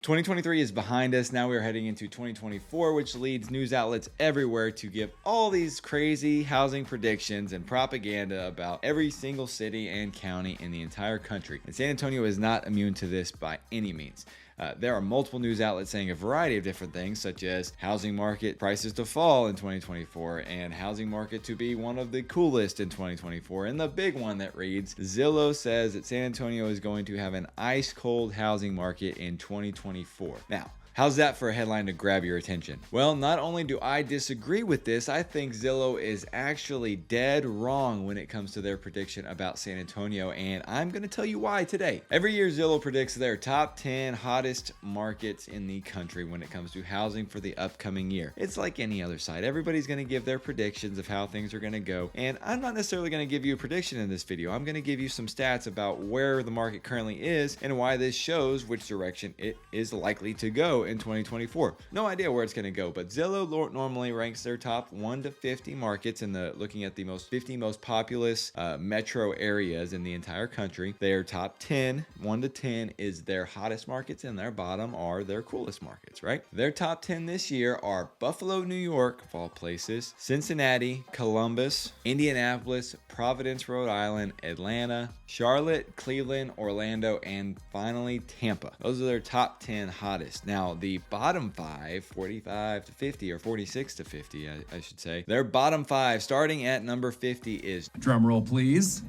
2023 is behind us. Now we're heading into 2024, which leads news outlets everywhere to give all these crazy housing predictions and propaganda about every single city and county in the entire country. And San Antonio is not immune to this by any means. There are multiple news outlets saying a variety of different things, such as housing market prices to fall in 2024 and housing market to be one of the coolest in 2024. And the big one that reads, Zillow says that San Antonio is going to have an ice cold housing market in 2024. Now, how's that for a headline to grab your attention? Well, not only do I disagree with this, I think Zillow is actually dead wrong when it comes to their prediction about San Antonio, and I'm going to tell you why today. Every year, Zillow predicts their top 10 hottest markets in the country when it comes to housing for the upcoming year. It's like any other site. Everybody's going to give their predictions of how things are going to go, and I'm not necessarily going to give you a prediction in this video. I'm going to give you some stats about where the market currently is and why this shows which direction it is likely to go in 2024. No idea where it's going to go, but Zillow normally ranks their top 1 to 50 markets in the looking at the 50 most populous metro areas in the entire country. Their top 10, 1 to 10 is their hottest markets, and their bottom are their coolest markets, right? Their top 10 this year are Buffalo, New York, of all places, Cincinnati, Columbus, Indianapolis, Providence, Rhode Island, Atlanta, Charlotte, Cleveland, Orlando, and finally Tampa. Those are their top 10 hottest. Now, the bottom 5, 45 to 50 or 46 to 50, I should say. Their bottom 5 starting at number 50 is drum roll, please.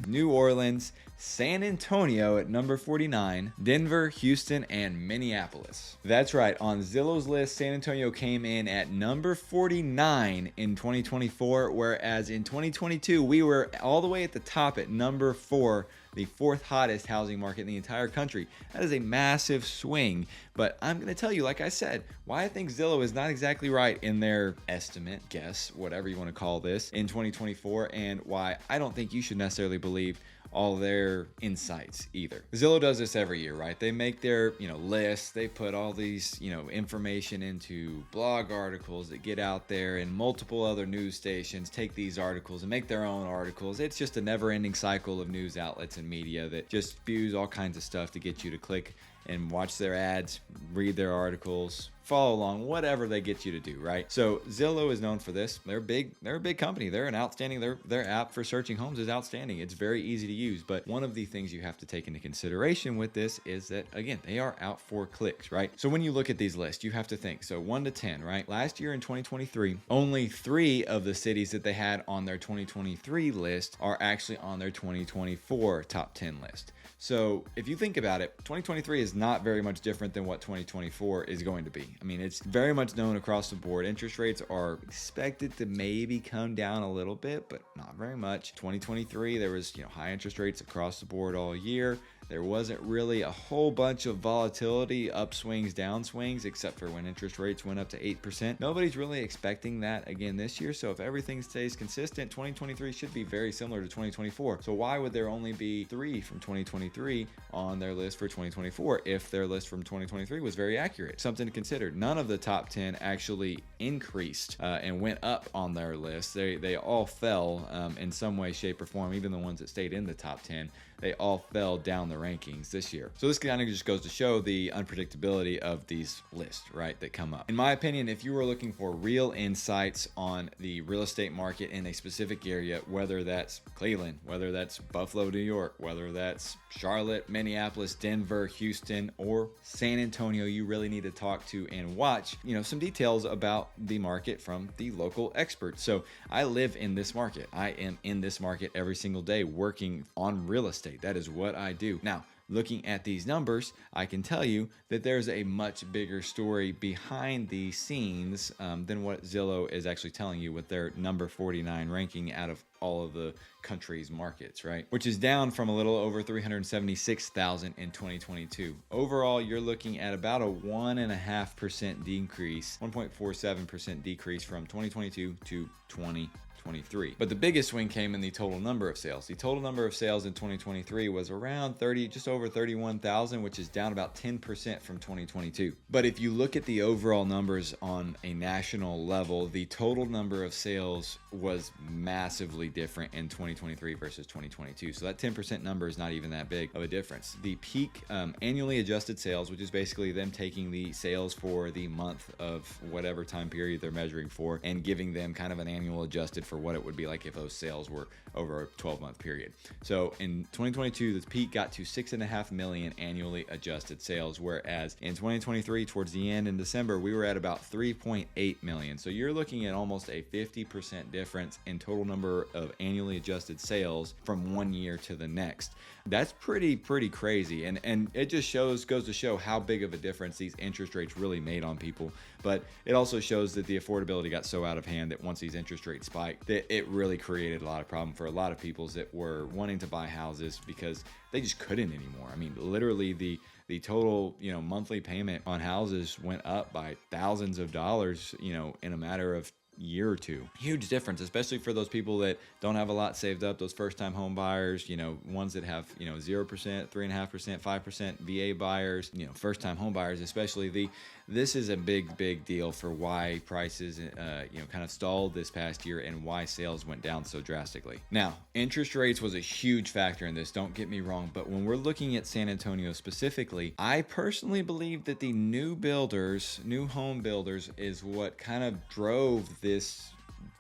New Orleans, San Antonio at number 49, Denver, Houston, and Minneapolis. That's right, on Zillow's list, San Antonio came in at number 49 in 2024, whereas in 2022, we were all the way at the top at number 4, the 4th hottest housing market in the entire country. That is a massive swing, but I'm going to tell you, like I said, why I think Zillow is not exactly right in their estimate, guess, whatever you want to call this, in 2024, and why I don't think you should necessarily believe all their insights either. Zillow does this every year, right? They make their, lists. They put all these, information into blog articles that get out there, and multiple other news stations take these articles and make their own articles. It's just a never-ending cycle of news outlets and media that just spews all kinds of stuff to get you to click and watch their ads, read their articles, follow along, whatever they get you to do, right? So Zillow is known for this. They're a big company. They're an outstanding, their app for searching homes is outstanding. It's very easy to use. But one of the things you have to take into consideration with this is that, again, they are out for clicks, right? So when you look at these lists, you have to think, so 1 to 10, right? Last year in 2023, only 3 of the cities that they had on their 2023 list are actually on their 2024 top 10 list. So if you think about it, 2023 is not very much different than what 2024 is going to be. I mean, it's very much known across the board. Interest rates are expected to maybe come down a little bit, but not very much. 2023, there was, high interest rates across the board all year. There wasn't really a whole bunch of volatility, upswings, downswings, except for when interest rates went up to 8%. Nobody's really expecting that again this year. So if everything stays consistent, 2023 should be very similar to 2024. So why would there only be 3 from 2023 on their list for 2024 if their list from 2023 was very accurate? Something to consider. None of the top 10 actually increased and went up on their list. They all fell in some way, shape, or form. Even the ones that stayed in the top 10, they all fell down the rankings this year. So this kind of just goes to show the unpredictability of these lists, right, that come up. In my opinion, if you were looking for real insights on the real estate market in a specific area, whether that's Cleveland, whether that's Buffalo, New York, whether that's Charlotte, Minneapolis, Denver, Houston, or San Antonio, you really need to talk to and watch, some details about the market from the local experts. So I live in this market. I am in this market every single day working on real estate. That is what I do. Now, looking at these numbers, I can tell you that there's a much bigger story behind the scenes than what Zillow is actually telling you with their number 49 ranking out of all of the country's markets, right? Which is down from a little over 376,000 in 2022. Overall, you're looking at about a 1.5% decrease, 1.47% decrease from 2022 to 2024. 2023. But the biggest swing came in the total number of sales. The total number of sales in 2023 was around just over 31,000, which is down about 10% from 2022. But if you look at the overall numbers on a national level, the total number of sales was massively different in 2023 versus 2022. So that 10% number is not even that big of a difference. The peak annually adjusted sales, which is basically them taking the sales for the month of whatever time period they're measuring for and giving them kind of an annual adjusted for what it would be like if those sales were over a 12-month period. So in 2022, the peak got to 6.5 million annually adjusted sales, whereas in 2023, towards the end in December, we were at about 3.8 million. So you're looking at almost a 50% difference in total number of annually adjusted sales from one year to the next. That's pretty crazy, and it just goes to show how big of a difference these interest rates really made on people. But it also shows that the affordability got so out of hand that once these interest rates spiked, that it really created a lot of problem for a lot of people that were wanting to buy houses because they just couldn't anymore. I mean, literally the total, monthly payment on houses went up by thousands of dollars, in a matter of year or two. Huge difference, especially for those people that don't have a lot saved up, those first-time home buyers, ones that have 0%, 3.5%, 5% VA buyers, first-time home buyers especially. This is a big deal for why prices kind of stalled this past year and why sales went down so drastically. Now, interest rates was a huge factor in this, don't get me wrong, but when we're looking at San Antonio specifically, I personally believe that the new home builders is what kind of drove this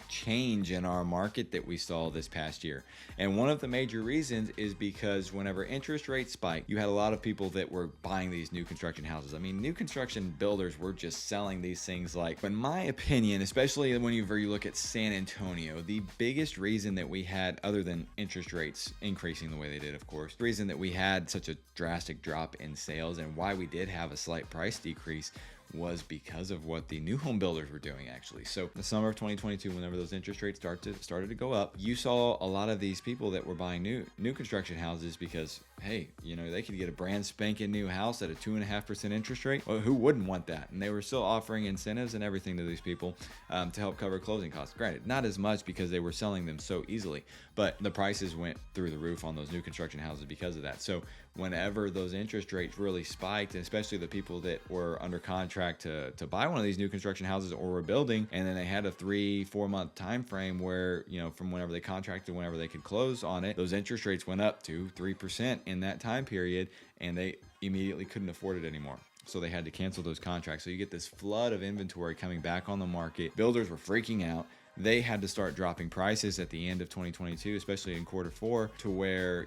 change in our market that we saw this past year. And one of the major reasons is because whenever interest rates spiked, you had a lot of people that were buying these new construction houses. I mean, new construction builders were just selling these things like, in my opinion, especially whenever you look at San Antonio, the biggest reason that we had, other than interest rates increasing the way they did, of course, the reason that we had such a drastic drop in sales and why we did have a slight price decrease was because of what the new home builders were doing, actually. So the summer of 2022, whenever those interest rates started to go up, you saw a lot of these people that were buying new construction houses because, hey, they could get a brand spanking new house at a 2.5% interest rate. Well, who wouldn't want that? And they were still offering incentives and everything to these people to help cover closing costs. Granted, not as much because they were selling them so easily, but the prices went through the roof on those new construction houses because of that. So whenever those interest rates really spiked, and especially the people that were under contract to buy one of these new construction houses or were building, and then they had a 3-4 month time frame where, from whenever they contracted to whenever they could close on it, those interest rates went up to 3% in that time period, and they immediately couldn't afford it anymore. So they had to cancel those contracts. So you get this flood of inventory coming back on the market. Builders were freaking out. They had to start dropping prices at the end of 2022, especially in quarter 4, to where,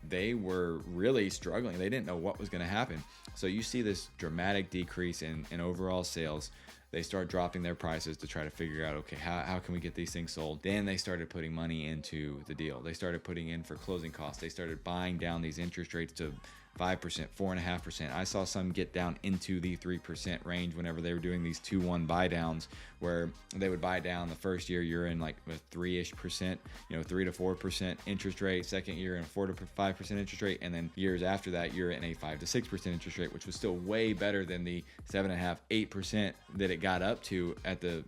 they were really struggling. They didn't know what was going to happen. So you see this dramatic decrease in overall sales. They start dropping their prices to try to figure out, okay, how can we get these things sold? Then they started putting money into the deal. They started putting in for closing costs. They started buying down these interest rates to 5%, 4.5%. I saw some get down into the 3% range whenever they were doing these 2-1 buy downs, where they would buy down the first year you're in like a 3-ish%, 3 to 4% interest rate. Second year in a 4 to 5% interest rate, and then years after that you're in a 5 to 6% interest rate, which was still way better than the 7.5%, 8% that it got up to at the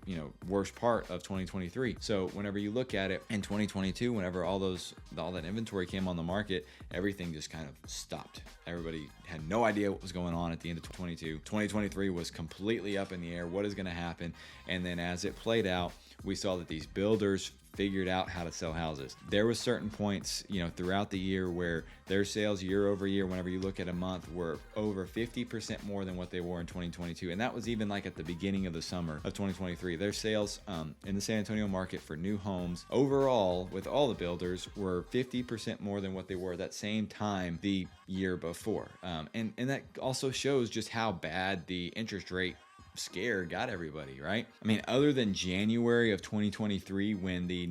worst part of 2023. So whenever you look at it in 2022, whenever all that inventory came on the market, everything just kind of stopped. Everybody had no idea what was going on at the end of 2022. 2023 was completely up in the air. What is going to happen? And then as it played out, we saw that these builders figured out how to sell houses. There was certain points, throughout the year where their sales year over year, whenever you look at a month, were over 50% more than what they were in 2022. And that was even like at the beginning of the summer of 2023. Their sales in the San Antonio market for new homes overall with all the builders were 50% more than what they were that same time the year before. And that also shows just how bad the interest rate scare got everybody, right? I mean, other than January of 2023, when the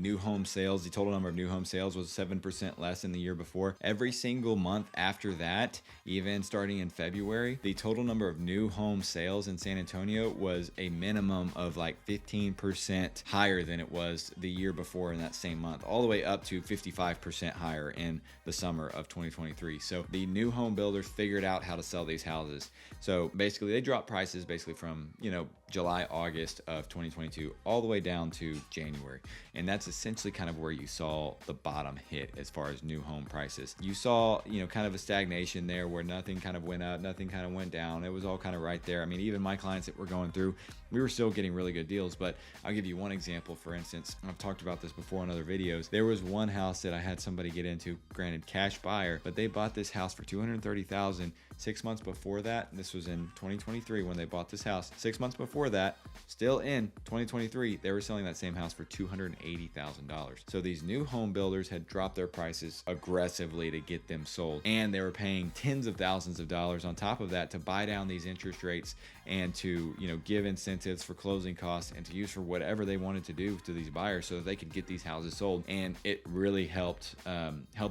total number of new home sales was 7% less than the year before, every single month after that, even starting in February, the total number of new home sales in San Antonio was a minimum of like 15% higher than it was the year before in that same month, all the way up to 55% higher in the summer of 2023. So the new home builders figured out how to sell these houses. So basically they dropped prices from from, July, August of 2022 all the way down to January. And that's essentially kind of where you saw the bottom hit as far as new home prices. You saw, kind of a stagnation there where nothing kind of went up, nothing kind of went down. It was all kind of right there. I mean, even my clients that were going through, we were still getting really good deals. But I'll give you one example. For instance, I've talked about this before in other videos. There was one house that I had somebody get into, granted cash buyer, but they bought this house for $230,000. 6 months before that, and this was in 2023 when they bought this house. 6 months before that, still in 2023, they were selling that same house for $280,000. So these new home builders had dropped their prices aggressively to get them sold, and they were paying tens of thousands of dollars on top of that to buy down these interest rates and to give incentives for closing costs and to use for whatever they wanted to do to these buyers so that they could get these houses sold. And it really helped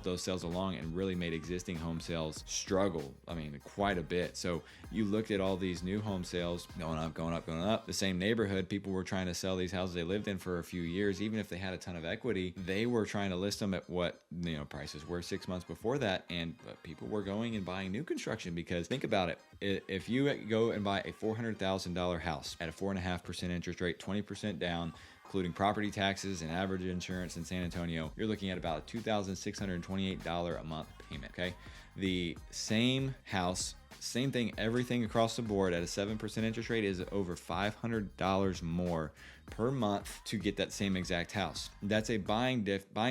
those sales along and really made existing home sales struggle. I mean, quite a bit. So you looked at all these new home sales going up, going up, going up. The same neighborhood, people were trying to sell these houses they lived in for a few years. Even if they had a ton of equity, they were trying to list them at what prices were 6 months before that. And people were going and buying new construction, because think about it. If you go and buy a $400,000 house at a 4.5% interest rate, 20% down, including property taxes and average insurance in San Antonio, you're looking at about a $2,628 a month payment. Okay. The same house, same thing, everything across the board at a 7% interest rate is over $500 more per month to get that same exact house. That's a buying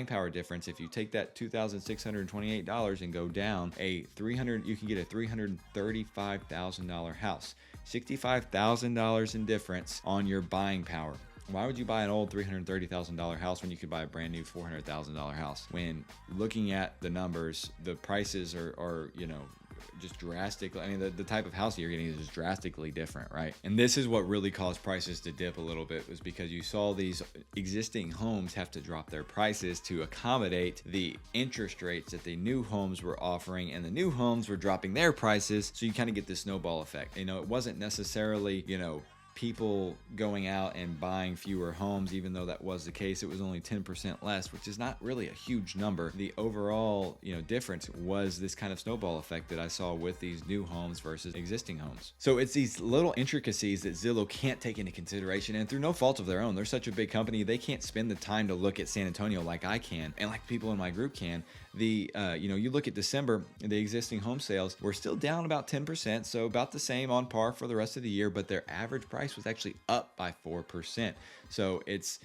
power difference. If you take that $2,628 and go down you can get a $335,000 house. $65,000 in difference on your buying power. Why would you buy an old $330,000 house when you could buy a brand new $400,000 house? When looking at the numbers, the prices are just drastically. I mean, the type of house that you're getting is just drastically different, right? And this is what really caused prices to dip a little bit, was because you saw these existing homes have to drop their prices to accommodate the interest rates that the new homes were offering, and the new homes were dropping their prices. So you kind of get this snowball effect. It wasn't necessarily, people going out and buying fewer homes. Even though that was the case, it was only 10% less, which is not really a huge number. The overall, difference was this kind of snowball effect that I saw with these new homes versus existing homes. So it's these little intricacies that Zillow can't take into consideration, and through no fault of their own. They're such a big company, they can't spend the time to look at San Antonio like I can, and like people in my group can. You look at December, the existing home sales were still down about 10%, so about the same on par for the rest of the year, but their average price was actually up by 4%. So it's,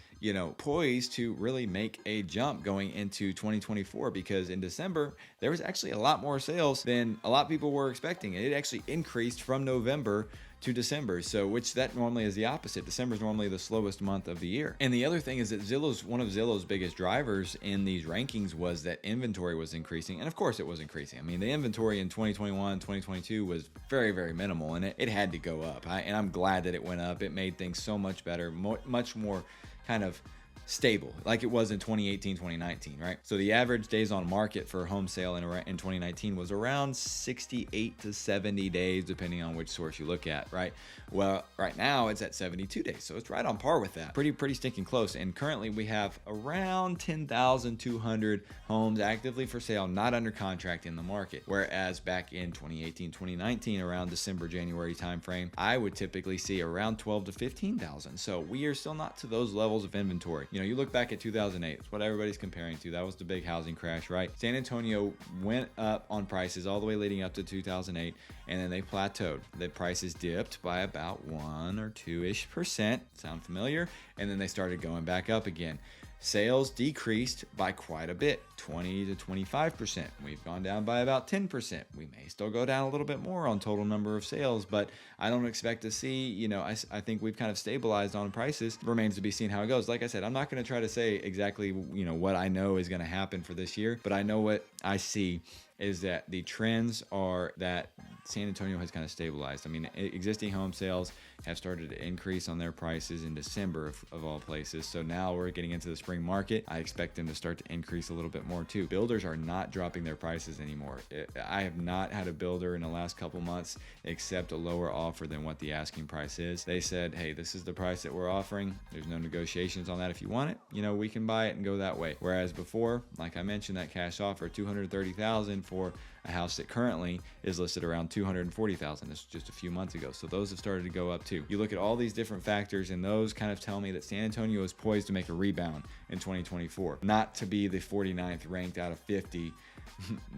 poised to really make a jump going into 2024, because in December, there was actually a lot more sales than a lot of people were expecting. It actually increased from November to December. So which that normally is the opposite. December is normally the slowest month of the year. And the other thing is that one of Zillow's biggest drivers in these rankings was that inventory was increasing. And of course it was increasing. I mean, the inventory in 2021, 2022 was very, very minimal, and it had to go up. And I'm glad that it went up. It made things so much better, much more kind of stable, like it was in 2018, 2019, right? So the average days on market for a home sale in 2019 was around 68 to 70 days, depending on which source you look at, right? Well, right now it's at 72 days. So it's right on par with that. Pretty stinking close. And currently we have around 10,200 homes actively for sale, not under contract in the market. Whereas back in 2018, 2019, around December, January timeframe, I would typically see around 12 to 15,000. So we are still not to those levels of inventory. You look back at 2008, it's what everybody's comparing to. That was the big housing crash, right? San Antonio went up on prices all the way leading up to 2008, and then they plateaued. The prices dipped by about 1 or 2-ish%. Sound familiar? And then they started going back up again. Sales decreased by quite a bit, 20 to 25%. We've gone down by about 10%. We may still go down a little bit more on total number of sales, but I don't expect to see, I think we've kind of stabilized on prices. Remains to be seen how it goes. Like I said, I'm not going to try to say exactly, what I know is going to happen for this year, but I know what I see is that the trends are that San Antonio has kind of stabilized. I mean, existing home sales have started to increase on their prices in December of all places. So now we're getting into the spring market. I expect them to start to increase a little bit more too. Builders are not dropping their prices anymore. I have not had a builder in the last couple months accept a lower offer than what the asking price is. They said, hey, this is the price that we're offering. There's no negotiations on that. If you want it, we can buy it and go that way. Whereas before, like I mentioned, that cash offer, $230,000, 2024, a house that currently is listed around 240,000. This was just a few months ago. So those have started to go up too. You look at all these different factors, and those kind of tell me that San Antonio is poised to make a rebound in 2024, not to be the 49th ranked out of 50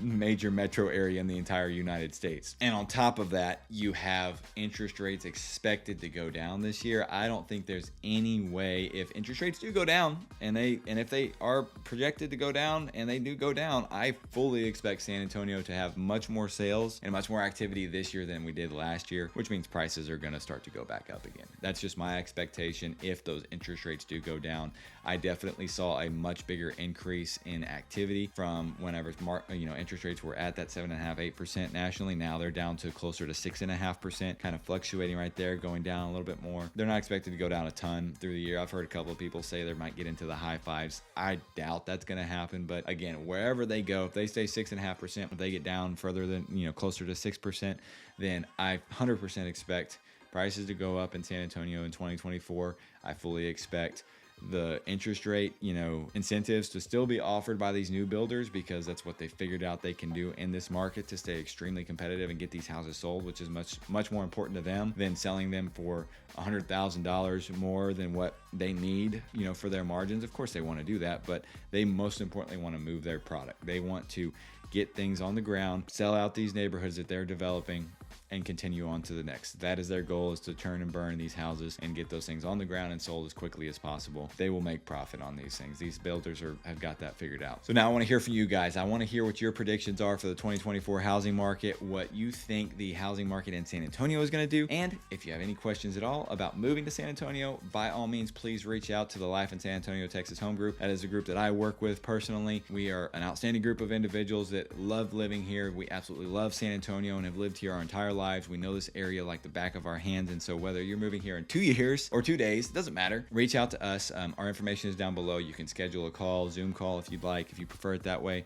major metro area in the entire United States. And on top of that, you have interest rates expected to go down this year. I don't think there's any way, if interest rates do go down, and if they are projected to go down and they do go down, I fully expect San Antonio to have much more sales and much more activity this year than we did last year, which means prices are going to start to go back up again. That's just my expectation. If those interest rates do go down, I definitely saw a much bigger increase in activity from whenever interest rates were at that 7.5–8% nationally. Now they're down to closer to 6.5%, kind of fluctuating right there, going down a little bit more. They're not expected to go down a ton through the year. I've heard a couple of people say they might get into the high fives. I doubt that's going to happen, but again, wherever they go, if they stay 6.5%, if they get down further than, closer to 6%, then I 100% expect prices to go up in San Antonio in 2024. I fully expect the interest rate, incentives to still be offered by these new builders, because that's what they figured out they can do in this market to stay extremely competitive and get these houses sold, which is much more important to them than selling them for $100,000 more than what they need, for their margins. Of course they want to do that, but they most importantly want to move their product. They want to get things on the ground, sell out these neighborhoods that they're developing, and continue on to the next. That is their goal, is to turn and burn these houses and get those things on the ground and sold as quickly as possible. They will make profit on these things. These builders have got that figured out. So now I want to hear from you guys. I want to hear what your predictions are for the 2024 housing market, what you think the housing market in San Antonio is going to do. And if you have any questions at all about moving to San Antonio, by all means, please reach out to the Life in San Antonio, Texas home group. That is a group that I work with personally. We are an outstanding group of individuals that love living here. We absolutely love San Antonio and have lived here our entire lives. We know this area like the back of our hands, and so whether you're moving here in 2 years or 2 days, it doesn't matter. Reach out to us. Our information is down below. You can schedule a call, Zoom call if you'd like, if you prefer it that way.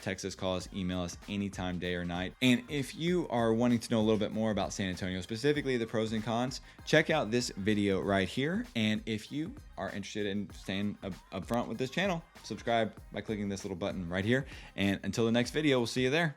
Text us, call us, email us anytime, day or night. And if you are wanting to know a little bit more about San Antonio, specifically the pros and cons, check out this video right here. And if you are interested in staying up front with this channel, subscribe by clicking this little button right here. And until the next video, we'll see you there.